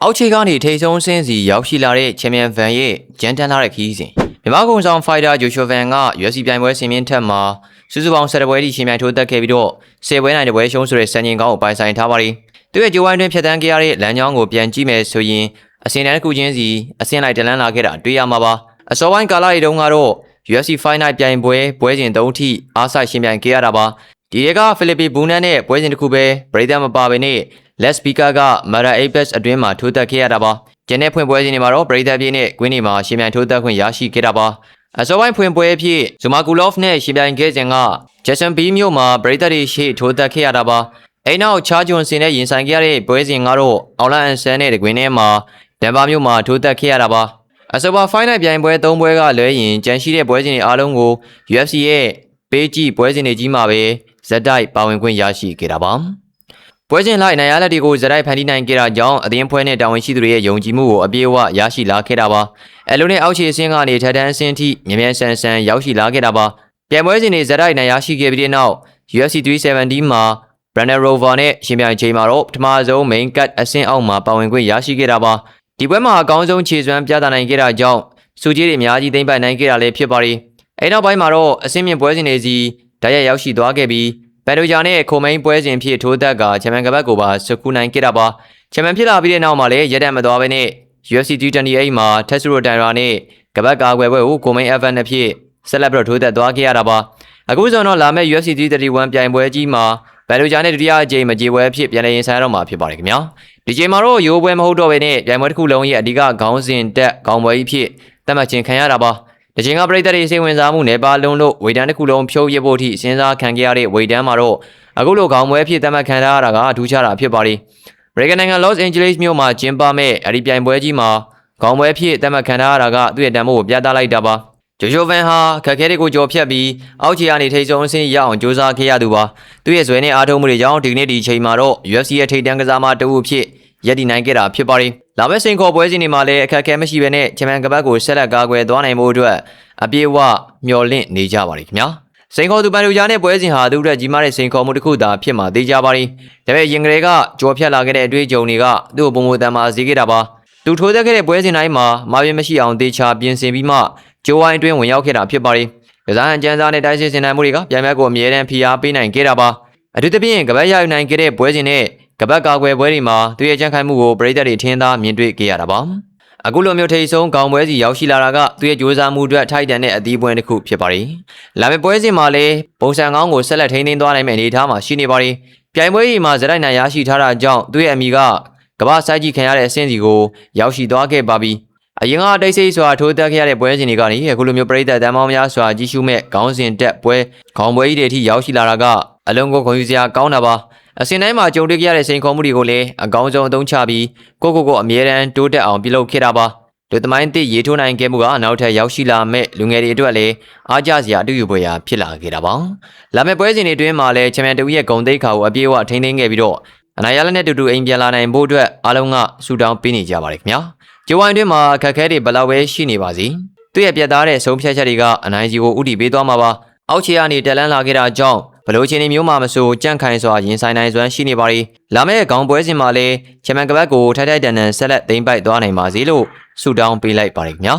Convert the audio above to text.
အောက်ခြေကနေထိတ်ဆုံးဆင်းစီရောက်ရှိလာတဲ့ချန်ပီယံဗန်ရဲ့ဂျန်တန်လာတဲ့ခီးစဉ်မြန်မာကုံဆောင်ဖိုက်တာဂျိုရှူဗန်က UFC ပြိုင်ပွဲဆင်မြင့်ထက်မှာစုစုပေါင်း10ပွဲထိရှင်ပြိုင်ထိုးသက်ခဲ့ပြီးတော့10ပွဲနိုင်တဲ့ပွဲရှုံးဆိုတဲ့စံချိန်ကောင်းကိုပိုင်ဆိုင်ထားပါတယ်။သူရဲ့ဂျိုဝိုင်းတွင်ဖြတ်တန်းခဲ့ရတဲ့လမ်းကြောင်းကိုပြန်ကြည့်မယ်ဆိုရင်အစင်တန်းတစ်ခုချင်းစီအစင်လိုက်တလန်းလာခဲ့တာတွေ့ရမှာပါ။အစောပိုင်းကာလတွေတုန်းကတော့ UFC Fight Night ပြိုင်ပွဲစဉ်3ထိအားစိုက်ရှင်ပြိုင်ခဲ့ရတာပါ။ဒီကဖိလစ်ပီဘူနန်နဲ့ပွဲစဉ်တစ်ခုပဲပရိသတ်မပါဘဲနဲ့လက်စပီကာကမာရာအေးဘက်အတွင်းမှာထိုးသက်ခဲ့ရတာပါ။ကျန်တဲ့ဖွင့်ပွဲစဉ်တွေမှာတော့ပရိသတ်ပြည့်နဲ့ကွင်းတွေမှာရှင်ပြိုင်ထိုးသက်ခွင့်ရရှိခဲ့တာပါ။အစောပိုင်းဖွင့်ပွဲအဖြစ်ဇူမာကူလော့ဖ်နဲ့ရှင်ပြိုင်ခဲ့စဉ်ကဂျက်ဆန်ဘီမြို့မှာပရိသတ်တွေရှေ့ထိုးသက်ခဲ့ရတာပါ။အဲ့နောက်ချာဂျွန်စင်နဲ့ရင်ဆိုင်ခဲ့ရတဲ့ပွဲစဉ်ကတော့အောင်လန်အန်ဆန်နဲ့တကွင်းထဲမှာဒန်ဘာမြို့မှာထိုးသက်ခဲ့ရတာပါ။အစောပိုင်းဖိုင်နယ်ပြိုင်ပွဲ3ပွဲကလွဲရင်ကြန့်ရှိတဲ့ပွဲစဉ်တွေအားလုံးကို UFC ရဲ့ပေးကြည့်ပွဲစဉ်တွေကြီးမှာပဲဇက်တိုက်ပါဝင်ခွင့်ရရှိခဲ့တာပါ။ပွဲစဉ်လိုက်နိုင်ရလက်တွေကိုဇက်တိုက်ဖန်တီးနိုင်ခဲ့တာကြောင့်အသင်းဖွဲ့နဲ့တာဝန်ရှိသူတွေရဲ့ယုံကြည်မှုကိုအပြည့်အဝရရှိလာခဲ့တာပါ။အဲလိုနဲ့အောက်ခြေအဆင့်ကနေထက်တန်းအဆင့်ထိမြ мян ဆန်ဆန်ရောက်ရှိလာခဲ့တာပါ။ပြိုင်ပွဲစဉ်တွေဇက်တိုက်နိုင်ရရှိခဲ့ပြီးတဲ့နောက် UFC 370မှာ Brandon Rover နဲ့ရှင်ပြိုင်ချိန်မှာတော့ပထမဆုံး main cut အဆင့်အောက်မှာပါဝင်ခွင့်ရရှိခဲ့တာပါ။ဒီပွဲမှာအကောင်းဆုံးခြေစွမ်းပြသနိုင်ခဲ့တာကြောင့်စုကြီးတွေအများကြီးသိမ်းပိုက်နိုင်ခဲ့တာလည်းဖြစ်ပါတယ်။အဲနောက်ပိုင်းမှာတော့အဆင့်မြင့်ပွဲစဉ်တွေစီဓာတ်ရိုက်ရောက်ရှိသွားခဲ့ပြီးဘန်ဒိုဂျာနဲ့ခိုမိန်ပွဲစဉ်ဖြစ်ထိုးသက်ကချန်ပီယံကပတ်ကိုပါစကူနိုင်ခဲ့တာပါချန်ပီယံဖြစ်လာပြီးတဲ့နောက်မှာလည်းရက်တံမသွားဘဲနဲ့ UFC 228မှာတက်ဆူရိုတိုင်ရာနဲ့ကပတ်ကာကွယ်ပွဲကိုခိုမိန် Event အဖြစ်ဆက်လက်ပြီးထိုးသက်သွားခဲ့ရတာပါအခုဆိုတော့လာမယ့် UFC 331ပြိုင်ပွဲကြီးမှာဘန်ဒိုဂျာနဲ့ဒုတိယအကြိမ်မကြေပွဲအဖြစ်ပြန်လည်ရင်ဆိုင်ရတော့မှာဖြစ်ပါတယ်ခင်ဗျာဒီချိန်မှာတော့ရိုးပွဲမဟုတ်တော့ဘဲနဲ့ပြိုင်ပွဲတစ်ခုလုံးရဲ့အဓိကခေါင်းစဉ်တက်ခေါင်းပွဲကြီးဖြစ်သတ်မှတ်ခြင်းခံရတာပါဒီချိန်ကပရိသတ်တွေစိတ်ဝင်စားမှုနေပါလုံးလို့ဝေဒန်တစ်ခုလုံးဖြုတ်ရဖို့အထိစဉ်းစားခံခဲ့ရတဲ့ဝေဒန်မှာတော့အခုလိုခေါင်းပွဲဖြစ်သတ်မှတ်ခံရတာကအထူးခြားတာဖြစ်ပါလိမ့်အမေရိကန်နိုင်ငံ Los Angeles မြို့မှာကျင်းပမဲ့အဲဒီပြိုင်ပွဲကြီးမှာခေါင်းပွဲဖြစ်သတ်မှတ်ခံရတာကသူ့ရဲ့တန်ဖိုးကိုပြသလိုက်တာပါဂျိုရှိုဗန်ဟာခက်ခဲတွေကိုကြော်ဖြတ်ပြီးအောက်ခြေကနေထိပ်ဆုံးအဆင့်ရအောင်ကြိုးစားခဲ့ရသူပါသူ့ရဲ့ဇွဲနဲ့အားထုတ်မှုတွေကြောင့်ဒီနေ့ဒီချိန်မှာတော့ UFC ရဲ့ထိပ်တန်းကစားမတဦးဖြစ်ရည်တည်နိုင်ခဲ့တာဖြစ်ပါတယ်လာမယ့်စိန်ခေါ်ပွဲစဉ်တွေမှာလည်းအခက်အခဲမရှိဘဲနဲ့ချန်ပီယံကပတ်ကိုဆက်လက်ကာကွယ်သွားနိုင်မှုအတွက်အပြည့်အဝမျှော်လင့်နေကြပါလိမ့်ခင်ဗျာစိန်ခေါ်သူပန်ဒိုဂျာနဲ့ပွဲစဉ်ဟာသူ့အတွက်ကြီးမားတဲ့စိန်ခေါ်မှုတစ်ခုသာဖြစ်မှာသိကြပါလိမ့်ဒါပေမဲ့ရင်ကလေးကကြော်ဖြတ်လာခဲ့တဲ့အတွေ့အကြုံတွေကသူ့ကိုပုံမတန်မာစေခဲ့တာပါသူထိုးသက်ခဲ့တဲ့ပွဲစဉ်တိုင်းမှာမာပြင်းမရှိအောင်တေချာပြင်ဆင်ပြီးမှဂျိုဝိုင်းအတွင်းဝင်ရောက်ခဲ့တာဖြစ်ပါလိမ့်ကစားအကျန်းစားနဲ့တိုက်စစ်စင်နိုင်မှုတွေကပြိုင်ပွဲကိုအမြဲတမ်းဖိအားပေးနိုင်ခဲ့တာပါအထူးသဖြင့်ကပတ်ရယူနိုင်ခဲ့တဲ့ပွဲစဉ်နဲ့ကပတ်ကာကွယ်ပွဲတွေမှာသူ့ရဲ့ကြံ့ခိုင်မှုကိုပရိသတ်တွေထင်သာမြင်တွေ့ခဲ့ရတာပါအခုလိုမျိုးထိပ်ဆုံးခေါင်းပွဲစီရောက်ရှိလာတာကသူ့ရဲ့ကြိုးစားမှုအတွက်ထိုက်တန်တဲ့အသီးပွင့်တစ်ခုဖြစ်ပါတယ်လာမယ့်ပွဲစဉ်မှာလည်းပုံစံကောင်းကိုဆက်လက်ထိန်းသိမ်းသွားနိုင်မယ့်အနေအထားမှာရှိနေပါတယ်ပြိုင်ပွဲကြီးမှာဇက်တိုက်နိုင်ရရှိထားတာကြောင့်သူ့ရဲ့အမိကကမ္ဘာစိုက်ကြည့်ခံရတဲ့အဆင့်စီကိုရောက်ရှိသွားခဲ့ပါပြီအရင်ကတိတ်ဆိတ်စွာထိုးသက်ခဲ့ရတဲ့ပွဲစဉ်တွေကနေအခုလိုမျိုးပရိသတ်တန်းပေါင်းများစွာကြီးစုမဲ့ခေါင်းစဉ်တက်ပွဲခေါင်းပွဲကြီးတွေအထိရောက်ရှိလာတာကအလုံးကိုဂုဏ်ယူစရာကောင်းတာပါအစင်တိုင်းမှာကြုံတွေ့ခဲ့ရတဲ့စိန်ခေါ်မှုတွေကိုလည်းအကောင်းဆုံးအသုံးချပြီးကိုအမြဲတမ်းတိုးတက်အောင်ပြုလုပ်ခဲ့တာပါလူသမိုင်းသစ်ရေထိုးနိုင်ခဲ့မှုကနောက်ထပ်ရောက်ရှိလာမဲ့လူငယ်တွေအတွက်လည်းအားကျစရာအတူယူပွဲရာဖြစ်လာခဲ့တာပါလာမယ့်ပွဲစဉ်တွေအတွင်းမှာလည်းချန်ပီယံတူရဲ့ဂုဏ်သိက္ခာကိုအပြည့်အဝထိန်းသိမ်းခဲ့ပြီးတော့အနိုင်ရလက်နဲ့တူအိမ်ပြန်လာနိုင်ဖို့အတွက်အားလုံးကဆုတောင်းပေးနေကြပါတယ်ခင်ဗျာဂျိုဝိုင်းအတွင်းမှာအခက်အခဲတွေဘယ်လောက်ပဲရှိနေပါစေသူ့ရဲ့ပြတ်သားတဲ့ဆုံးဖြတ်ချက်တွေကအနိုင်စီကိုဥတီပေးသွားမှာပါအောက်ခြေကနေတက်လန်းလာခဲ့တာကြောင့်ဘလို့ချင်းနေမျိုးမှမဆိုကြန့်ခိုင်စွာရင်ဆိုင်နိုင်စွမ်းရှိနေပါ ರಿ လာမယ့်ခေါင်းပွဲစဉ်မှာလည်းချန်ပီယံကပတ်ကိုထိုက်ထိုက်တန်တန်ဆက်လက်သိမ်းပိုက်သွားနိုင်ပါစေလို့ဆုတောင်းပေးလိုက်ပါရခင်ဗျာ